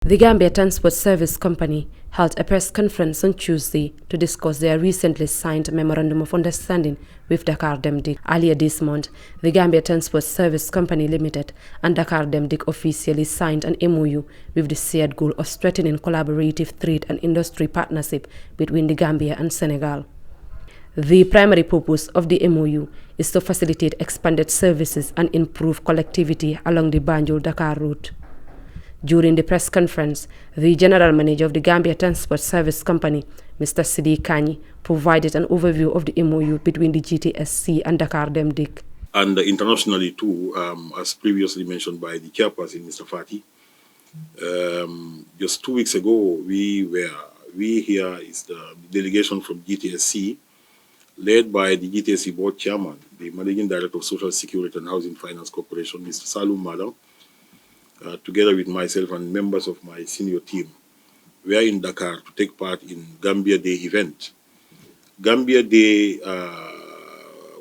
The Gambia Transport Service Company held a press conference on Tuesday to discuss their recently signed Memorandum of Understanding with Dakar Dem Dikk. Earlier this month, the Gambia Transport Service Company Limited and Dakar Dem Dikk officially signed an MOU with the shared goal of strengthening collaborative trade and industry partnership between the Gambia and Senegal. The primary purpose of the MOU is to facilitate expanded services and improve connectivity along the Banjul-Dakar route. During the press conference, the General Manager of the Gambia Transport Service Company, Mr. Sidi Kanyi, provided an overview of the MOU between the GTSC and Dakar Dem Dikk. And internationally too, as previously mentioned by the chairperson, Mr. Fati, just 2 weeks ago, we here is the delegation from GTSC, led by the GTSC board chairman, the Managing Director of Social Security and Housing Finance Corporation, Mr. Salum Madam, together with myself and members of my senior team. We are in Dakar to take part in Gambia Day event. Gambia Day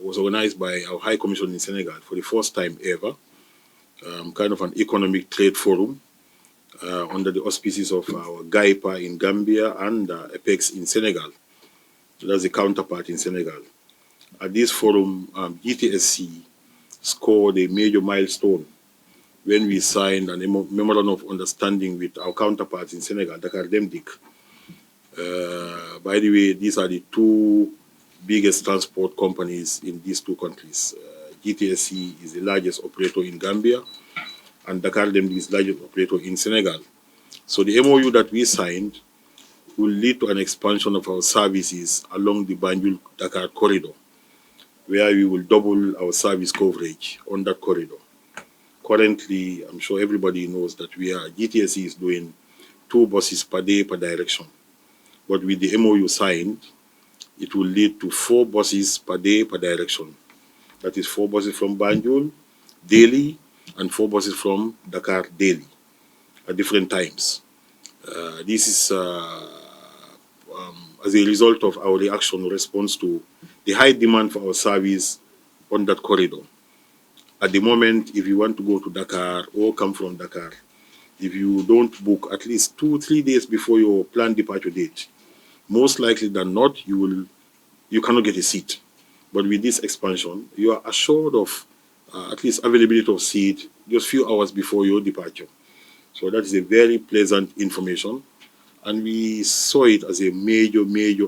was organized by our High Commission in Senegal for the first time ever, kind of an economic trade forum under the auspices of our GAIPA in Gambia and Apex in Senegal. That's the counterpart in Senegal. At this forum, GTSC scored a major milestone when we signed a memorandum of understanding with our counterparts in Senegal, Dakar Dem Dikk. By the way, these are the two biggest transport companies in these two countries. GTSC is the largest operator in Gambia, and Dakar Dem Dikk is the largest operator in Senegal. So the MOU that we signed will lead to an expansion of our services along the Banjul-Dakar corridor, where we will double our service coverage on that corridor. Currently, I'm sure everybody knows that GTSC is doing 2 buses per day per direction. But with the MOU signed, it will lead to 4 buses per day per direction. That is 4 buses from Banjul daily and 4 buses from Dakar daily at different times. This is as a result of our response to the high demand for our service on that corridor. At the moment, if you want to go to Dakar or come from Dakar, if you don't book at least 2-3 days before your planned departure date, most likely than not, you cannot get a seat. But with this expansion, you are assured of at least availability of seat just few hours before your departure. So that is a very pleasant information, and we saw it as a major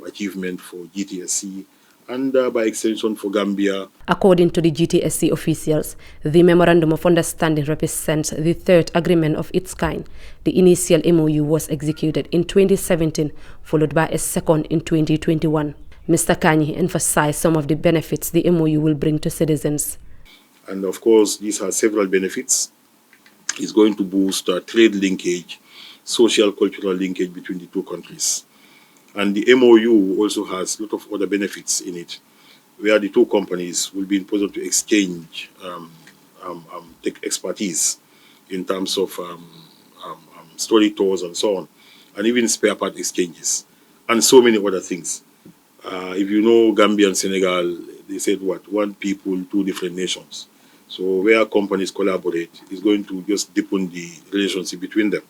achievement for GTSC and by extension for Gambia. According to the GTSC officials, the Memorandum of Understanding represents the 3rd agreement of its kind. The initial MOU was executed in 2017, followed by a second in 2021. Mr. Kanyi emphasized some of the benefits the MOU will bring to citizens. And of course, these have several benefits. It's going to boost trade linkage, social cultural linkage between the two countries. And the MOU also has a lot of other benefits in it, where the two companies will be in position to exchange expertise in terms of story tours and so on, and even spare part exchanges, and so many other things. If you know Gambia and Senegal, they said what? 1 people, 2 different nations. So where companies collaborate is going to just deepen the relationship between them.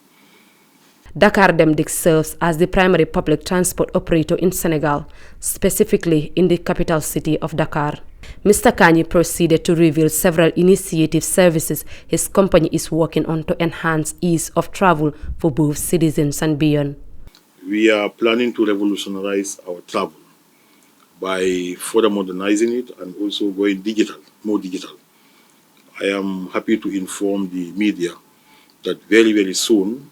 Dakar Dem Dikk serves as the primary public transport operator in Senegal, specifically in the capital city of Dakar. Mr. Kanyi proceeded to reveal several initiative services his company is working on to enhance ease of travel for both citizens and beyond. We are planning to revolutionize our travel by further modernizing it and also going digital, more digital. I am happy to inform the media that very soon,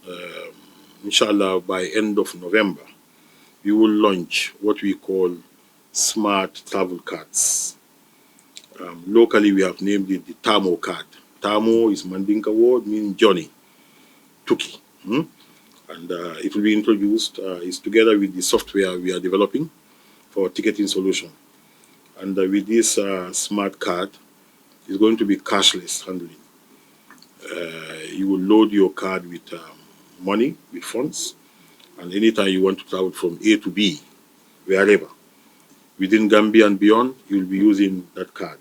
inshallah, by end of November, we will launch what we call smart travel cards. Locally, we have named it the Tamo card. Tamo is Mandinka word, meaning Johnny, Tuki. And it will be introduced, it's together with the software we are developing for ticketing solution. And with this smart card, it's going to be cashless handling. You will load your card with money, with funds, and anytime you want to travel from A to B, wherever, within Gambia and beyond, you will be using that card,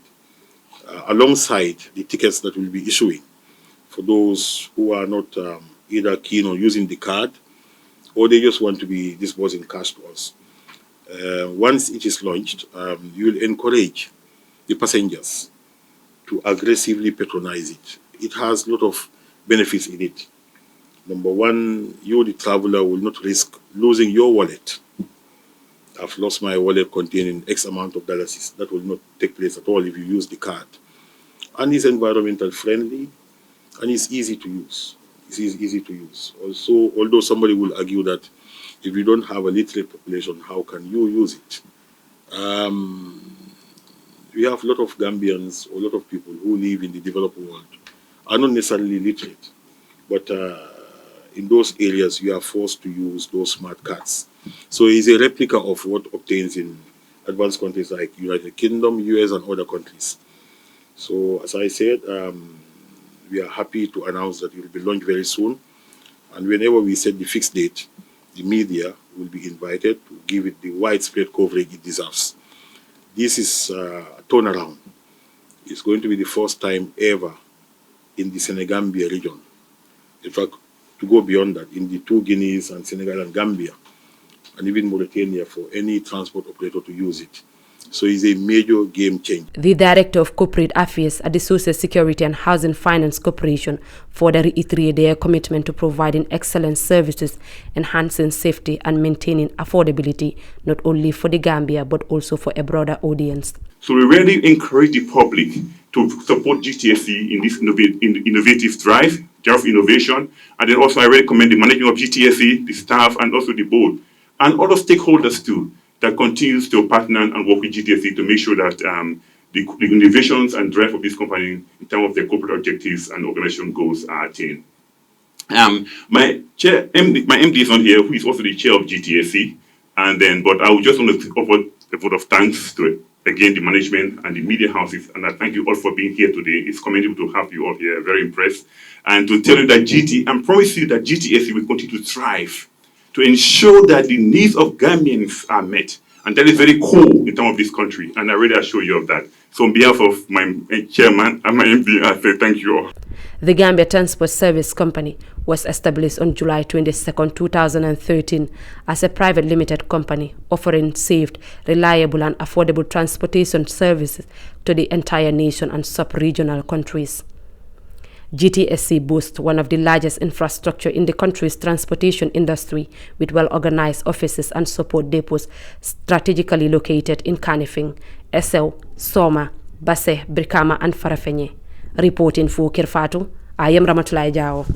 alongside the tickets that we'll be issuing for those who are not either keen on using the card or they just want to be disbursing cash to us. Once it is launched, you will encourage the passengers to aggressively patronize it. It has a lot of benefits in it. Number one, you, the traveler, will not risk losing your wallet. I've lost my wallet containing X amount of dollars. That will not take place at all if you use the card. And it's environmental friendly and it's easy to use. It's easy to use. Also, although somebody will argue that if you don't have a literate population, how can you use it? We have a lot of Gambians, a lot of people who live in the developed world are not necessarily literate, but in those areas you are forced to use those smart cards. So it's a replica of what obtains in advanced countries like United Kingdom, US, and other countries. So as I said, we are happy to announce that it will be launched very soon. And whenever we set the fixed date, the media will be invited to give it the widespread coverage it deserves. This is a turnaround. It's going to be the first time ever in the Senegambia region. In fact, to go beyond that, in the two Guineas and Senegal and Gambia, and even Mauritania, for any transport operator to use it. So it's a major game changer. The Director of Corporate Affairs at the Social Security and Housing Finance Corporation further reiterated their commitment to providing excellent services, enhancing safety and maintaining affordability, not only for the Gambia, but also for a broader audience. So we really encourage the public to support GTSC in this innovative drive of innovation. And then also I recommend the management of GTSC, the staff, and also the board, and other stakeholders too, that continues to partner and work with GTSC to make sure that the innovations and drive of this company in terms of their corporate objectives and organization goals are attained. My MD is on here, who is also the chair of GTSC, but I would just want to offer a vote of thanks to again the management and the media houses, and I thank you all for being here today. It's commendable to have you all here, very impressed, and to tell you that I promise you that GTSC will continue to thrive to ensure that the needs of Gambians are met. And that is very cool in terms of this country. And I really assure you of that. So on behalf of my chairman and my MD, I say thank you all. The Gambia Transport Service Company was established on July 22, 2013 as a private limited company offering safe, reliable and affordable transportation services to the entire nation and sub-regional countries. GTSC boasts one of the largest infrastructure in the country's transportation industry, with well-organized offices and support depots strategically located in Kanifing, Essel, Soma, Basse, Brikama and Farafenye. Reporting for Kirfatu, I am Ramatulai Jao.